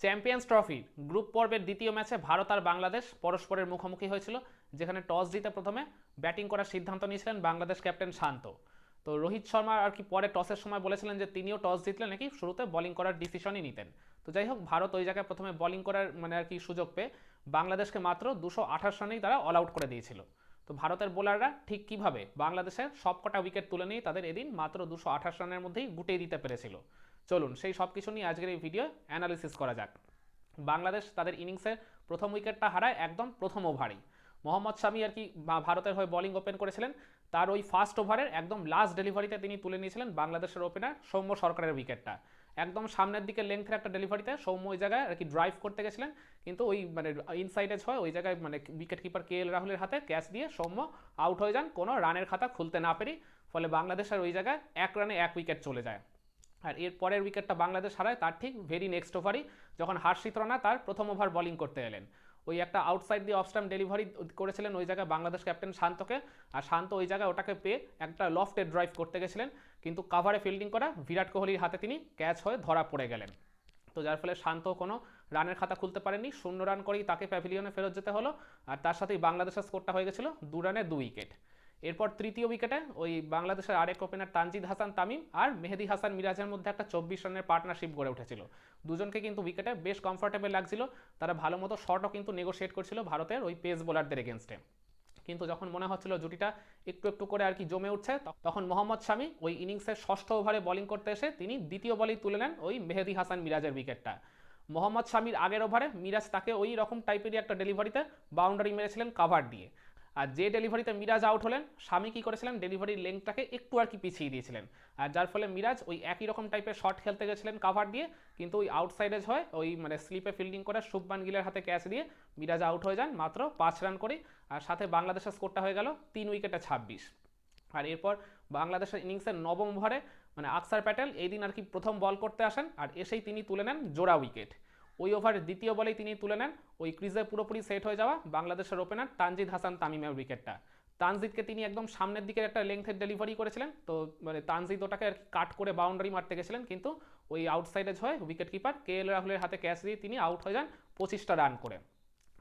Champions ট্রফির group পর্বের দ্বিতীয় ম্যাচে ভারত আর বাংলাদেশ পরস্পরের মুখোমুখি হয়েছিল, যেখানে টস জিতে প্রথমে ব্যাটিং করার সিদ্ধান্ত নিয়েছিলেন বাংলাদেশ ক্যাপ্টেন শান্ত। তো রোহিত শর্মা আর কি পরে টসের সময় বলেছিলেন যে তিনিও টস জিতলে নাকি শুরুতে বোলিং করার ডিসিশনই নিতেন। তো যাই হোক, ভারত ওই জায়গায় প্রথমে বোলিং করার আর কি সুযোগ পেয়ে বাংলাদেশকে মাত্র 228 রানেই তারা অল আউট করে দিয়েছিল। তো ভারতের বোলাররা ঠিক কিভাবে বাংলাদেশের সবকটা উইকেট তুলে নিয়ে তাদের এদিন মাত্র 228 রানের মধ্যেই গুটিয়ে দিতে পেরেছিল, চলুন সেই সব কিছু নিয়ে আজকের এই ভিডিও অ্যানালিসিস করা যাক। বাংলাদেশ তাদের ইনিংসের প্রথম উইকেটটা হারায় একদম প্রথম ওভারেই। মোহাম্মদ শামি আর কি ভারতের হয়ে বোলিং ওপেন করেছিলেন, তার ওই ফার্স্ট ওভারের একদম লাস্ট ডেলিভারিতে তিনি তুলে নিয়েছিলেন বাংলাদেশের ওপেনার সৌম্য সরকারের উইকেটটা। একদম সামনের দিকে লেংথের একটা ডেলিভারিতে সৌম্য ওই জায়গায় আর কি ড্রাইভ করতে গেছিলেন, কিন্তু ওই ইনসাইডে হয় ওই জায়গায় উইকেট কিপার KL রাহুলের হাতে ক্যাচ দিয়ে সৌম্য আউট হয়ে যান কোনো রানের খাতা খুলতে না পেরে। ফলে বাংলাদেশের ওই জায়গায় 1 রানে 1 উইকেট চলে যায়। আর এর পরের উইকেটটা বাংলাদেশ হারায় তার ঠিক ভেরি নেক্সট ওভারই, যখন হর্ষিত রানা তার প্রথম ওভার বোলিং করতে এলেন। ওই একটা আউটসাইড দিয়ে অফ স্টাম্প ডেলিভারি করেছিলেন ওই জায়গায় বাংলাদেশ ক্যাপ্টেন শান্তকে, আর শান্ত ওই জায়গায় ওটাকে পেয়ে একটা লফটে ড্রাইভ করতে গেছিলেন, কিন্তু কাভারে ফিল্ডিং করা বিরাট কোহলির হাতে তিনি ক্যাচ হয়ে ধরা পড়ে গেলেন। তো যার ফলে শান্ত কোনো রানের খাতা খুলতে পারেননি, 0 রান করেই তাকে প্যাভিলিয়নে ফেরত যেতে হলো। আর তার সাথেই বাংলাদেশের স্কোরটা হয়ে গেছিল 2 রানে 2 উইকেট। এরপর তৃতীয় উইকেটে ওই বাংলাদেশের আরেক ওপেনার তানজিদ হাসান তামিম আর মেহেদি হাসান মিরাজের মধ্যে একটা 24 রানের পার্টনারশিপ গড়ে উঠেছিল। দুজনকে কিন্তু উইকেটে বেশ কমফোর্টেবল লাগছিল, তারা ভালো মতো শটও কিন্তু নেগোশিয়েট করছিল ভারতের ওই পেস বোলারদের এগেনস্টে। কিন্তু যখন মনে হচ্ছিল জুটিটা একটু একটু করে আর কি জমে উঠছে, তখন মোহাম্মদ শামি ওই ইনিংসের ষষ্ঠ ওভারে বোলিং করতে এসে তিনি দ্বিতীয় বলেই তুলে নেন ওই মেহেদি হাসান মিরাজের উইকেটটা। মোহাম্মদ শামির আগের ওভারে মিরাজ তাকে ওই রকম টাইপেরই একটা ডেলিভারিতে বাউন্ডারি মেরেছিলেন কাভার দিয়ে। আর যে ডেলিভারিতে মিরাজ আউট হলেন, স্বামী কী করেছিলেন ডেলিভারির লেংথটাকে একটু আর কি পিছিয়ে দিয়েছিলেন, আর যার ফলে মিরাজ ওই একই রকম টাইপের শট খেলতে গেছিলেন কাভার দিয়ে, কিন্তু ওই আউটসাইডে হয় ওই স্লিপে ফিল্ডিং করে শুভমান গিলের হাতে ক্যাচ দিয়ে মিরাজ আউট হয়ে যান মাত্র 5 রান করে। আর সাথে বাংলাদেশের স্কোরটা হয়ে গেল 3 উইকেটে 26। আর এরপর বাংলাদেশের ইনিংসের নবম ওভারে আকসার প্যাটেল এই দিন আর কি প্রথম বল করতে আসেন, আর এসেই তিনি তুলে নেন জোড়া উইকেট। ওই ওভারের দ্বিতীয় বলেই তিনি তুলে নেন ওই ক্রিজে পুরোপুরি সেট হয়ে যাওয়া বাংলাদেশের ওপেনার তানজিদ হাসান তামিমের উইকেটটা। তানজিদকে তিনি একদম সামনের দিকের একটা লেংথের ডেলিভারি করেছিলেন, তো তানজিদ ওটাকে আর কি কাট করে বাউন্ডারি মারতে গেছিলেন, কিন্তু ওই আউটসাইডে হয় উইকেট কিপার KL রাহুলের হাতে ক্যাচ দিয়ে তিনি আউট হয়ে যান 25টা রান করে।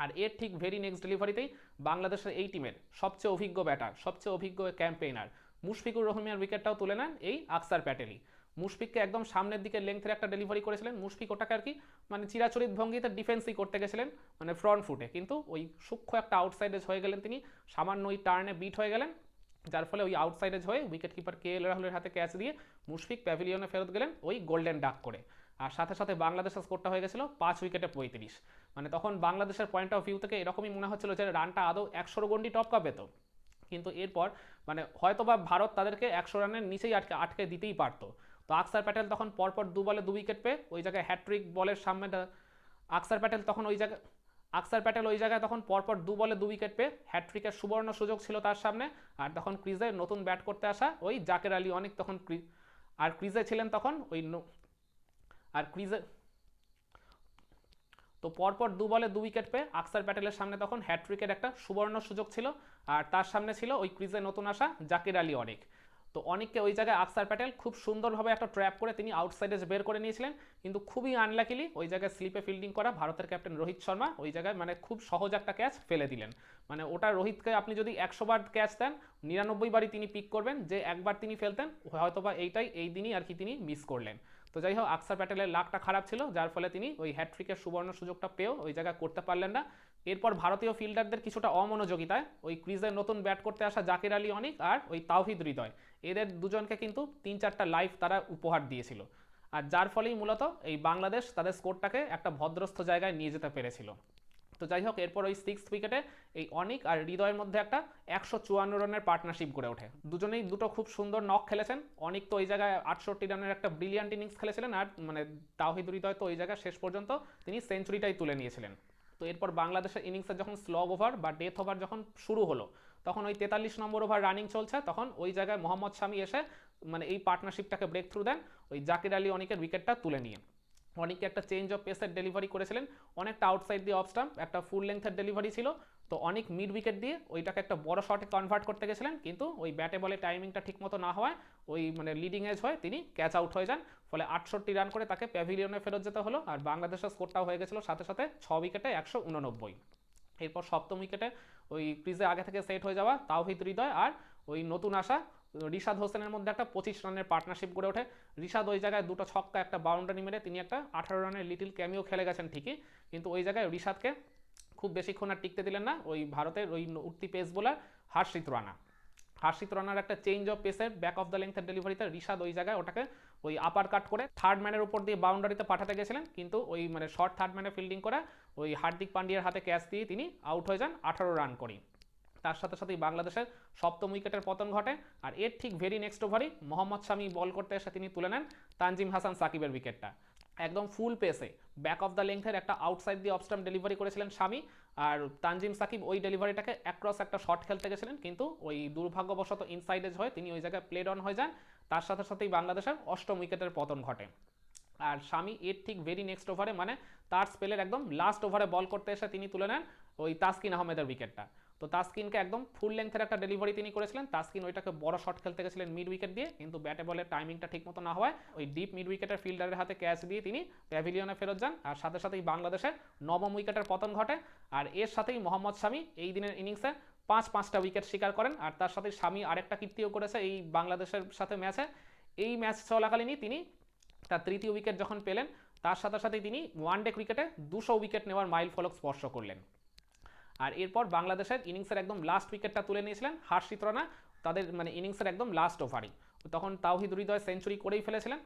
আর এর ঠিক ভেরি নেক্সট ডেলিভারিতেই বাংলাদেশের এই টিমের সবচেয়ে অভিজ্ঞ ব্যাটার, সবচেয়ে অভিজ্ঞ ক্যাম্পেইনার মুশফিকুর রহমানের উইকেটটাও তুলে নেন এই আকসার প্যাটেলই। মুশফিককে একদম সামনের দিকে লেংথের একটা ডেলিভারি করেছিলেন, মুশফিক ওটাকে আর কি চিরাচরিত ভঙ্গিতে ডিফেন্সই করতে গেছিলেন ফ্রন্ট ফুটে, কিন্তু ওই সূক্ষ্ম একটা আউটসাইডে হয়ে গেলেন তিনি, সামান্য ওই টার্নে বিট হয়ে গেলেন, যার ফলে ওই আউটসাইডে হয়ে উইকেট কিপার KL রাহুলের হাতে ক্যাচ দিয়ে মুশফিক প্যাভিলিয়নে ফেরত গেলেন ওই গোল্ডেন ডাক করে। আর সাথে সাথে বাংলাদেশের স্কোরটা হয়ে গেছিল 5 উইকেটে 35। তখন বাংলাদেশের পয়েন্ট অফ ভিউ থেকে এরকমই মনে হচ্ছিল যে রানটা আদৌ 100 গন্ডি টপকাবে তো, কিন্তু এরপর হয়তোবা ভারত তাদেরকে 100 রানের নিচেই আটকে দিতেই পারতো। তো আকসার প্যাটেল তখন পরপর 2 বলে 2 উইকেট পেয়ে ওই জায়গায় হ্যাট্রিক বলের সামনে আকসার প্যাটেল তখন ওই জায়গায় আকসার প্যাটেল ওই জায়গায় তখন পরপর 2 বলে 2 উইকেট পেয়ে হ্যাট্রিকের সুবর্ণ সুযোগ ছিল তার সামনে। আর তখন ক্রিজে নতুন ব্যাট করতে আসা ওই জাকের আলী অনেক তখন আর ক্রিজে ছিলেন তখন ওই আর ক্রিজে তো পরপর 2 বলে 2 উইকেট পেয়ে আকসার প্যাটেলের সামনে তখন হ্যাট্রিকের একটা সুবর্ণ সুযোগ ছিল, আর তার সামনে ছিল ওই ক্রিজে নতুন আসা জাকির আলী অনেক। তো অনেককে ওই জায়গায় আকসার প্যাটেল খুব সুন্দরভাবে একটা ট্র্যাপ করে তিনি আউটসাইডে বের করে নিয়েছিলেন, কিন্তু খুবই আনলাকিলি ওই জায়গায় স্লিপে ফিল্ডিং করা ভারতের ক্যাপ্টেন রোহিত শর্মা ওই জায়গায় খুব সহজ একটা ক্যাচ ফেলে দিলেন। ওটা রোহিতকে আপনি যদি 100 বার ক্যাচ দেন 99 বারই তিনি পিক করবেন, যে একবার তিনি ফেলতেন হয়তোবা এই দিনই আর কি তিনি মিস করলেন। তো যাই হোক, আকসার প্যাটেলের লাকটা খারাপ ছিল, যার ফলে তিনি ওই হ্যাট্রিকের সুবর্ণ সুযোগটা পেয়েও ওই জায়গায় করতে পারলেন না। এরপর ভারতীয় ফিল্ডারদের কিছুটা অমনোযোগিতায় ওই ক্রিজের নতুন ব্যাট করতে আসা জাকির আলী অনিক আর ওই তাওহিদ হৃদয় এদের দুজনকে কিন্তু 3-4টা লাইফ তারা উপহার দিয়েছিল, আর যার ফলেই মূলত এই বাংলাদেশ তাদের স্কোরটাকে একটা ভদ্রস্থ জায়গায় নিয়ে যেতে পেরেছিল। তো যাই হোক, এরপর ওই 6th উইকেটে এই অনিক আর হৃদয়ের মধ্যে একটা 154 রানের পার্টনারশিপ গড়ে ওঠে। দুজনেই দুটো খুব সুন্দর নক খেলেছেন, অনিক তো ওই জায়গায় 68 রানের একটা ব্রিলিয়ান্ট ইনিংস খেলেছিলেন, আর তাওহিদ হৃদয় তো ওই জায়গায় শেষ পর্যন্ত তিনি সেঞ্চুরিটাই তুলে নিয়েছিলেন। তো এরপর বাংলাদেশের ইনিংসের যখন স্লগ ওভার বা ডেথ ওভার যখন শুরু হলো, তখন ওই 43 নম্বর ওভার রানিং চলছে, তখন ওই জায়গায় মোহাম্মদ শামি এসে এই পার্টনারশিপটাকে ব্রেক থ্রু দেন ওই জাকির আলী অনিকের উইকেটটা তুলে নিয়ে। অনেকে একটা চেঞ্জ অফ পেসের ডেলিভারি করেছিলেন, অনেকটা আউটসাইড দিয়ে অফ স্টাম্প, একটা ফুল লেন্থের ডেলিভারি ছিল। তো অনেক মিড উইকেট দিয়ে ওইটাকে একটা বড় শটে কনভার্ট করতে গেছিলেন, কিন্তু ওই ব্যাটে বলে টাইমিংটা ঠিকমতো না হওয়ায় ওই মানে লিডিং এজ হয়ে তিনি ক্যাচ আউট হয়ে যান। ফলে 68 রান করে তাকে প্যাভিলিয়নে ফেরত যেতে হলো। আর বাংলাদেশের স্কোরটাও হয়ে গেছিলো সাথে সাথে 6 উইকেটে 189। এরপর সপ্তম উইকেটে ওই ক্রিজে আগে থেকে সেট হয়ে যাওয়া তাওহিদ হৃদয় আর ওই নতুন আসা রিশাদ হোসেনের মধ্যে একটা 25 রানের পার্টনারশিপ গড়ে ওঠে। রিশাদ ওই জায়গায় দুটো ছক্কা একটা বাউন্ডারি মেরে তিনি একটা 18 রানের লিটিল ক্যামিও খেলে গেছেন ঠিকই, কিন্তু ওই জায়গায় রিশাদকে খুব বেশিক্ষণ আর টিকতে দিলেন না ওই ভারতের ওই উঠতি পেস বোলার হর্ষিত রানা। হর্ষিত রানার একটা চেঞ্জ অফ পেসের ব্যাক অফ দ্য লেন্থের ডেলিভারিতে রিশাদ ওই জায়গায় ওটাকে ওই আপার কাট করে থার্ড ম্যানের উপর দিয়ে বাউন্ডারিতে পাঠাতে গেছিলেন, কিন্তু ওই মানে শর্ট থার্ড ম্যানে ফিল্ডিং করে ওই হার্দিক পান্ডিয়ার হাতে ক্যাচ দিয়ে তিনি আউট হয়ে যান 18 রান করেই। তার সাথে সাথেই বাংলাদেশের সপ্তম উইকেটের পতন ঘটে। আর এর ঠিক ভেরি নেক্সট ওভারই মোহাম্মদ শামি বল করতে এসে তিনি তুলে নেন তানজিম হাসান সাকিবের উইকেটটা। একদম ফুল পেসে ব্যাক অফ দ্য লেংথের একটা আউটসাইড দিয়ে অফ স্টাম্প ডেলিভারি করেছিলেন শামি, আর তানজিম সাকিব ওই ডেলিভারিটাকে অ্যাক্রস একটা শট খেলতে গেছিলেন, কিন্তু ওই দুর্ভাগ্যবশত ইনসাইড এজ হয়ে তিনি ওই জায়গায় প্লেড অন হয়ে যান। তার সাথে সাথেই বাংলাদেশের অষ্টম উইকেটের পতন ঘটে। আর শামি এর ঠিক ভেরি নেক্সট ওভারে মানে তার স্পেলের একদম লাস্ট ওভারে বল করতে এসে তিনি তুলে নেন ওই তাসকিন আহমেদের উইকেটটা। তো তাসকিনকে একদম ফুল লেন্থের একটা ডেলিভারি তিনি করেছিলেন, তাসকিন ওইটাকে বড় শট খেলতে গেছিলেন মিড উইকেট দিয়ে, কিন্তু ব্যাটে বলের টাইমিংটা ঠিকমতো না হওয়ায় ওই ডিপ মিড উইকেটের ফিল্ডারের হাতে ক্যাচ দিয়ে তিনি প্যাভিলিয়নে ফেরত যান। আর সাথে সাথেই বাংলাদেশের নবম উইকেটের পতন ঘটে। আর এর সাথেই মোহাম্মদ শামি এই দিনের ইনিংসে পাঁচটা উইকেট শিকার করেন। আর তার সাথে শামি আরেকটা কীর্তিও করেছে এই বাংলাদেশের সাথে ম্যাচে। এই ম্যাচ চলাকালীনই তিনি তার তৃতীয় উইকেট যখন পেলেন, তার সাথে সাথে তিনি ওয়ানডে ক্রিকেটে 200 উইকেট নেওয়ার মাইল ফলক স্পর্শ করলেন। আর এরপর বাংলাদেশের ইনিংসের একদম লাস্ট উইকেটটা তুলে নিয়েছিলেন হর্ষিত রানা তাদের মানে ইনিংসের একদম লাস্ট ওভারই। তখন তাওহিদ হৃদয় সেঞ্চুরি করেই ফেলেছিলেন।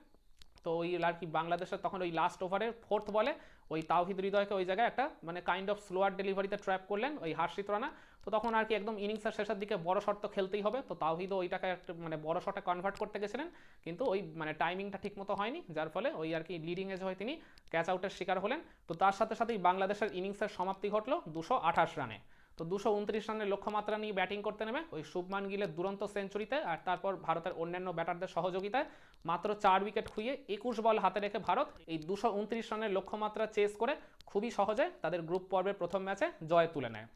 তো ওই আর কি বাংলাদেশের তখন ওই লাস্ট ওভারের ফোর্থ বলে ওই তাওহিদ হৃদয়কে ওই জায়গায় একটা মানে কাইন্ড অফ স্লোয়ার ডেলিভারিতে ট্র্যাপ করলেন ওই হর্ষিত রানা। তো তখন আর কি একদম ইনিংসের শেষের দিকে বড় শট তো খেলতেই হবে, তো তাওহিদও ওইটাকে একটা মানে বড় শটে কনভার্ট করতে গেছিলেন, কিন্তু ওই মানে টাইমিংটা ঠিকমতো হয়নি, যার ফলে ওই আর কি লিডিং এজ হয়ে তিনি ক্যাচ আউটের শিকার হলেন। তো তার সাথে সাথেই বাংলাদেশের ইনিংসের সমাপ্তি ঘটলো 228 রানে। তো 229 রানের লক্ষ্যমাত্রা নিয়ে ব্যাটিং করতে নেমে ওই শুভমান গিলের দুরন্ত সেঞ্চুরিতে আর তারপর ভারতের অন্যান্য ব্যাটারদের সহযোগিতায় মাত্র 4 উইকেট খুইয়ে 21 বল হাতে রেখে ভারত এই 229 রানের লক্ষ্যমাত্রা চেস করে খুবই সহজে তাদের গ্রুপ পর্বের প্রথম ম্যাচে জয় তুলে নেয়।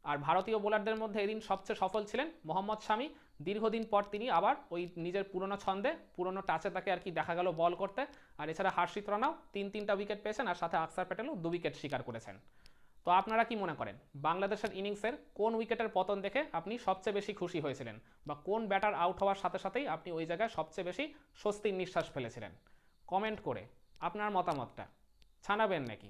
আর ভারতীয় বোলারদের মধ্যে এদিন সবচেয়ে সফল ছিলেন মোহাম্মদ শামি। দীর্ঘদিন পর তিনি আবার ওই নিজের পুরনো ছন্দে পুরনো টাচে তাকে আর কি দেখা গেল বল করতে। আর এছাড়া হর্ষিত রানাও তিনটা উইকেট পেয়েছেন, আর সাথে আকসার প্যাটেলও 2 উইকেট শিকার করেছেন। তো আপনারা কি মনে করেন বাংলাদেশের ইনিংসের কোন উইকেটের পতন দেখে আপনি সবচেয়ে বেশি খুশি হয়েছিলেন, বা কোন ব্যাটার আউট হওয়ার সাথে সাথেই আপনি ওই জায়গায় সবচেয়ে বেশি স্বস্তির নিঃশ্বাস ফেলেছিলেন? কমেন্ট করে আপনার মতামতটা জানাবেন নাকি?